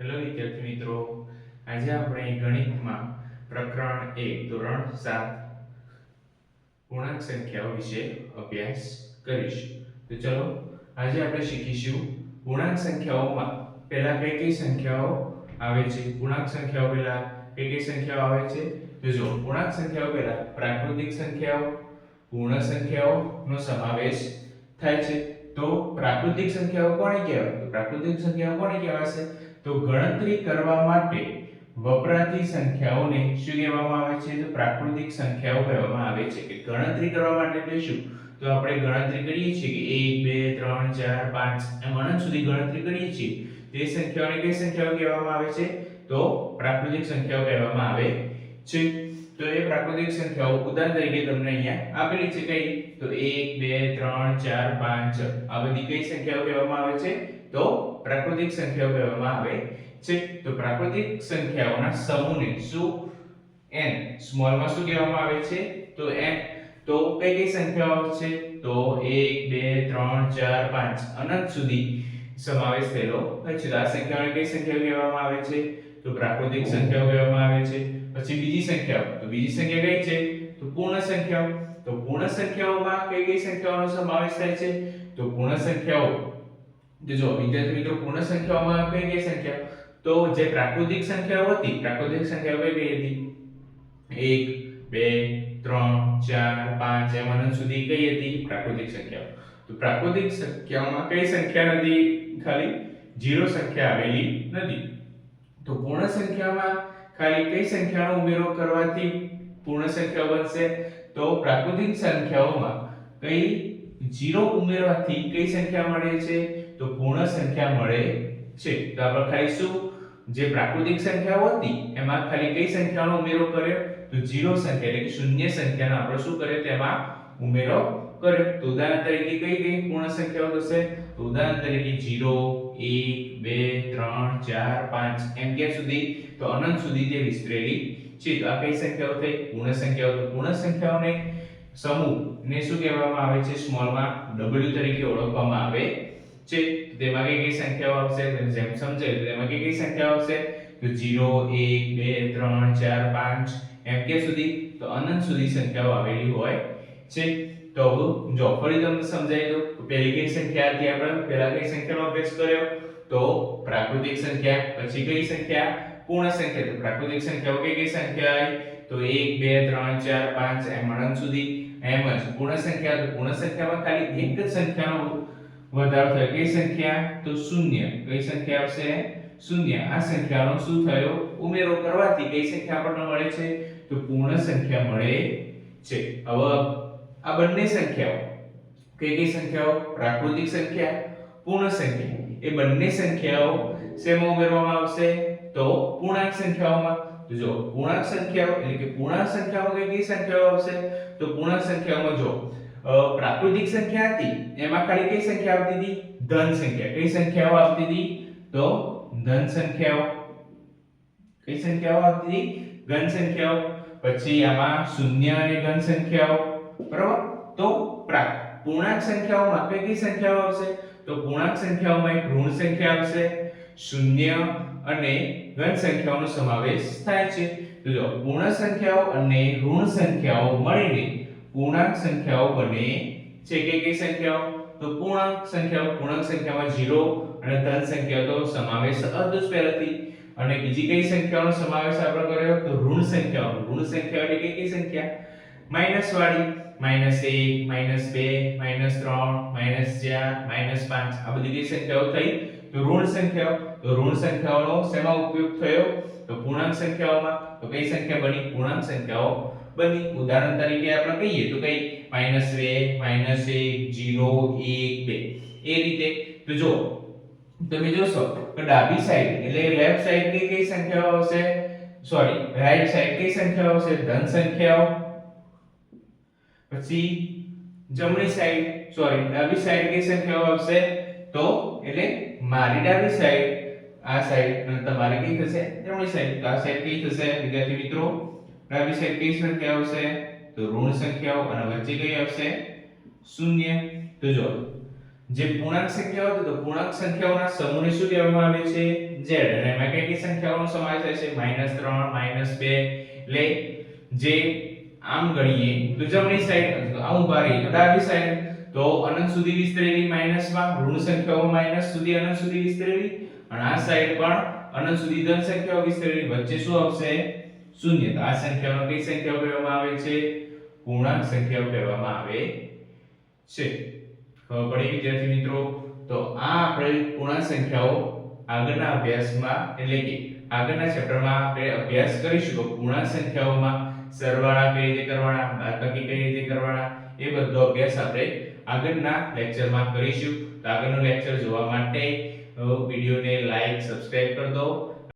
Hello વિદ્યાર્થી મિત્રો, આજે આપણે ગણિતમાં પ્રકરણ 1 ધોરણ 7 પૂર્ણાંક સંખ્યાઓ વિશે અભ્યાસ કરીશું. તો ચલો આજે આપણે શીખીશું પૂર્ણાંક સંખ્યાઓમાં પહેલા કઈ કઈ સંખ્યાઓ આવે છે. પૂર્ણાંક સંખ્યાઓ પહેલા કઈ કઈ સંખ્યાઓ આવે છે? તો જો પૂર્ણાંક સંખ્યાઓ પહેલા પ્રાકૃતિક સંખ્યાઓ, પૂર્ણ સંખ્યાઓનો સમાવેશ થાય છે. તો પ્રાકૃતિક સંખ્યાઓ કોને કહેવાય? તો પ્રાકૃતિક સંખ્યાઓ કોને કહેવાશે? તો ગણતરી કરવા માટે વપરાતી સંખ્યાઓને શું કહેવામાં આવે છે? તો પ્રાકૃતિક સંખ્યાઓ કહેવામાં આવે છે. કે ગણતરી કરવા માટે એટલે શું? તો આપણે ગણતરી કરીએ છીએ કે 1 2 3 4 5 એમ અનંત સુધી ગણતરી કરીએ છીએ. તે સંખ્યાઓને કઈ સંખ્યાઓ કહેવામાં આવે છે? તો પ્રાકૃતિક સંખ્યાઓ કહેવામાં આવે છે. તો એ પ્રાકૃતિક સંખ્યાઓ ઉદાહરણ તરીકે તમને અહીંયા આપેલી છે. કઈ? તો 1 2 3 4 5 આ બધી કઈ સંખ્યાઓ કહેવામાં આવે છે? તો પ્રાકૃતિક સંખ્યાઓ કહેવામાં આવે છે. તો પ્રાકૃતિક સંખ્યાઓના સમૂહને શું n સ્મોલ માં શું કહેવામાં આવે છે? તો n. તો કઈ કઈ સંખ્યાઓ છે? તો 1 2 3 4 5 અનંત સુધી સમાવેશ થયેલો હોય છે. તો આ સંખ્યાઓને કઈ સંખ્યાઓ કહેવામાં આવે છે? તો પ્રાકૃતિક સંખ્યાઓ કહેવામાં આવે છે. પછી બીજી સંખ્યાઓ, તો બીજી સંખ્યા કઈ છે? તો પૂર્ણ સંખ્યાઓ. તો પૂર્ણ સંખ્યાઓમાં કઈ કઈ સંખ્યાઓનો સમાવેશ થાય છે? તો પૂર્ણ સંખ્યાઓ, જો વિદ્યાર્થી મિત્રો, પૂર્ણ સંખ્યાઓમાં કઈ કઈ સંખ્યા? તો જે પ્રાકૃતિક સંખ્યાઓ હતી, પ્રાકૃતિક સંખ્યાઓ કઈ કઈ હતી? 1 2 3 4 5 એમ અનંત સુધી કઈ હતી? પ્રાકૃતિક સંખ્યાઓ. તો પ્રાકૃતિક સંખ્યાઓમાં કઈ સંખ્યા નથી? ખાલી 0 સંખ્યા આવેલી નથી. તો પૂર્ણ સંખ્યામાં ખાલી કઈ સંખ્યાનો ઉમેરો કરવાથી પૂર્ણ સંખ્યાઓ બનશે? તો પ્રાકૃતિક સંખ્યાઓમાં કઈ 0 ઉમેરવાથી કઈ સંખ્યા મળે છે? તો પૂર્ણ સંખ્યા મળે છે. તો આપણે ખાલી શું, જે પ્રાકૃતિક સંખ્યાઓ હતી એમાં ખાલી કઈ સંખ્યાનો ઉમેરો કર્યો? તો 0 સંખ્યા એટલે કે શૂન્ય સંખ્યાનો આપણે શું કર્યો? તેમાં ઉમેરો કર્યો. તો ઉદાહરણ તરીકે કઈ કઈ પૂર્ણ સંખ્યાઓ થશે? તો ઉદાહરણ તરીકે 0 1 2 3 4 5 એમ ક્યાં સુધી? તો અનંત સુધી જે વિસ્તરેલી છે. તો આ કઈ સંખ્યાઓ થઈ? પૂર્ણ સંખ્યાઓ. તો પૂર્ણ સંખ્યાઓને સમૂહને શું કહેવામાં આવે છે? સ્મોલમાં w તરીકે ઓળખવામાં આવે છે. તેમાં કઈ કઈ સંખ્યાઓ આવશે? જેમ સમજાય તેમાં કઈ કઈ સંખ્યાઓ આવશે? તો 0 1 2 3 4 5 એમ કે સુધી, તો અનંત સુધી સંખ્યાઓ આવેલી હોય છે. તો જો ફરી તમને સમજાવી દઉં. તો પહેલી કઈ સંખ્યા હતી? આપણે પહેલા કઈ સંખ્યાનો અભ્યાસ કર્યો? તો પ્રાકૃતિક સંખ્યા. પછી કઈ સંખ્યા? પૂર્ણ સંખ્યા. તો પ્રાકૃતિક સંખ્યાઓ કઈ કઈ સંખ્યા આવી? તો 1 2 3 4 5 એમ અનંત સુધી. એમ જ પૂર્ણ સંખ્યા. તો પૂર્ણ સંખ્યામાં ખાલી એક જ સંખ્યાનો વધારો થાય. કઈ સંખ્યા? તો શૂન્ય. કઈ સંખ્યા આવશે? શૂન્ય. આ સંખ્યાનો શું થયો? ઉમેરો કરવાથી કઈ સંખ્યા આપણને મળે છે? તો પૂર્ણ સંખ્યા મળે છે. હવે આ બંને સંખ્યાઓ કઈ કઈ સંખ્યાઓ? પ્રાકૃતિક સંખ્યા, પૂર્ણ સંખ્યા. એ બંને સંખ્યાઓ શેમાં ઉમેરવામાં આવશે? તો પૂર્ણાંક સંખ્યાઓમાં. તો જો પૂર્ણાંક સંખ્યાઓ એટલે કે પૂર્ણાંક સંખ્યાઓમાં કઈ કઈ સંખ્યાઓ આવશે? તો પૂર્ણાંક સંખ્યાઓમાં જો પ્રાકૃતિક સંખ્યા હતી એમાં ખાલી કઈ સંખ્યા આવતી હતી? ધન સંખ્યા. કઈ સંખ્યાઓ આવતી હતી? તો ધન સંખ્યાઓ. કઈ સંખ્યાઓ આવતી હતી? ધન સંખ્યાઓ. પછી આમાં શૂન્ય અને ધન સંખ્યાઓ, બરાબર. તો પૂર્ણાંક સંખ્યાઓમાં કઈ કઈ સંખ્યાઓ આવશે? તો પૂર્ણાંક સંખ્યાઓમાં એક ઋણ સંખ્યા આવશે, શૂન્ય અને ધન સંખ્યાઓનો સમાવેશ થાય છે. તો જો પૂર્ણ સંખ્યાઓ અને ઋણ સંખ્યાઓ મળીને પૂર્ણાંક સંખ્યાઓ બને છે. કઈ કઈ સંખ્યાઓ? તો પૂર્ણાંક સંખ્યાઓ. પૂર્ણાંક સંખ્યામાં 0 અને ધન સંખ્યાઓ તો સમાવેશ હતો જ પહેલાથી. અને બીજી કઈ સંખ્યાઓનો સમાવેશ આપણે કર્યો? તો ઋણ સંખ્યાઓ. ઋણ સંખ્યાઓ એટલે કઈ સંખ્યા? માઈનસ વાળી. -1 -2 -3 -4 -5 આ બધી કઈ સંખ્યાઓ થઈ? તો ઋણ સંખ્યાઓ. તો ઋણ સંખ્યાઓનો શેમાં ઉપયોગ થયો? તો પૂર્ણાંક સંખ્યાઓમાં. તો કઈ સંખ્યા બની? પૂર્ણાંક સંખ્યાઓ બની. ઉદાહરણ તરીકે આપણે કહીએ તો કઈ? -2 -1 0 1 2 એ રીતે. તો જો તમે જોશો તો ડાબી સાઈડ એટલે લેફ્ટ સાઈડ કઈ સંખ્યાઓ આવશે? સોરી, રાઈટ સાઈડ કઈ સંખ્યાઓ આવશે? ધન સંખ્યાઓ. પછી જમણી સાઈડ, સોરી ડાબી સાઈડ કઈ સંખ્યાઓ આવશે? તો એટલે મારી ડાબી સાઈડ આ સાઈડ અને તમારી કઈ થશે? જમણી સાઈડ. તો આ સાઈડ કઈ થશે વિદ્યાર્થી મિત્રો? ડાબી સાઈડ કઈ સંખ્યા આવશે? તો ઋણ સંખ્યાઓ. અને વચ્ચે કઈ આવશે? શૂન્ય. તો જો જે પૂર્ણાંક સંખ્યાઓ છે તો પૂર્ણાંક સંખ્યાઓના સમૂહને શું કહેવામાં આવે છે z, અને એમાં કેટલી સંખ્યાઓનો સમાવેશ થાય છે -3 -2, એટલે જે આમ ગણીએ તો જમણી સાઈડ આ ઊભા રહી તો ડાબી સાઈડ તો અનંત સુધી વિસ્તરેલી માઈનસમાં ઋણ સંખ્યાઓ માઈનસ સુધી અનંત સુધી વિસ્તરેલી, અને આ સાઈડ પણ અનંત સુધી ધન સંખ્યાઓ વિસ્તરેલી, વચ્ચે શું આવશે શૂન્ય. તો આ સંખ્યાઓને કઈ સંખ્યાઓ કહેવામાં આવે છે પૂર્ણાંક સંખ્યાઓ કહેવામાં આવે છે. ખબર પડી વિદ્યાર્થી મિત્રો? તો આ આપણે પૂર્ણાંક સંખ્યાઓ આગળના અભ્યાસમાં એટલે કે આગળના ચેપ્ટરમાં આપણે અભ્યાસ કરીશું. તો પૂર્ણાંક સંખ્યાઓમાં સરવાળા કઈ રીતે કરવાના, બાદબાકી કઈ રીતે કરવાના, એ બધો અભ્યાસ આપણે આગળના લેક્ચરમાં કરીશું. તો આગળનો લેક્ચર જોવા માટે વિડિયોને લાઈક સબસ્ક્રાઇબ કરી દો.